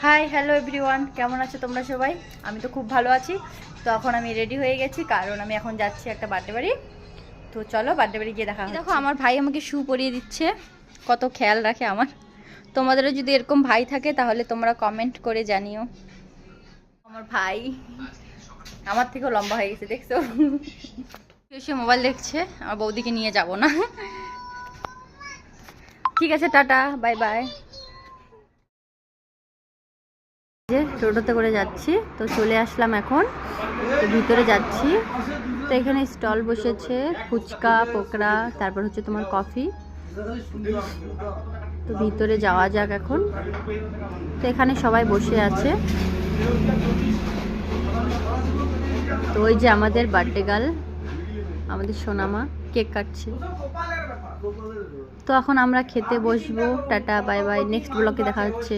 Hi hello everyone, কেমন আছো তোমরা সবাই? আমি তো খুব ভালো আছি। তো এখন আমি রেডি হয়ে গেছি, কারণ আমি এখন যাচ্ছি একটা বার্থডে বাড়ি। তো চলো বার্থডে বাড়ি গিয়ে দেখা হচ্ছে। দেখো আমার ভাই আমাকে শু পরিয়ে দিচ্ছে, কত খেয়াল রাখে আমার। তোমাদেরও যদি এরকম ভাই থাকে তাহলে তোমরা কমেন্ট করে জানিও। আমার ভাই আমার থেকেও লম্বা হয়ে গেছে, দেখছো? এসে মোবাইল দেখছে, আমার বৌদিকে নিয়ে যাব না। ঠিক আছে, টাটা, বাই বাই। যে টোটোতে করে যাচ্ছি, তো চলে আসলাম এখন, তো ভিতরে যাচ্ছি। তো এখানে স্টল বসেছে, ফুচকা, পকোড়া, তারপর হচ্ছে তোমার কফি। তো ভিতরে যাওয়া যাক এখন। তো এখানে সবাই বসে আছে। তো ওই যে আমাদের বার্থডে গার্ল, আমাদের সোনামা কেক কাটছে। তো এখন আমরা খেতে বসবো। টাটা বাই বাই, নেক্সট ব্লগে দেখা হচ্ছে।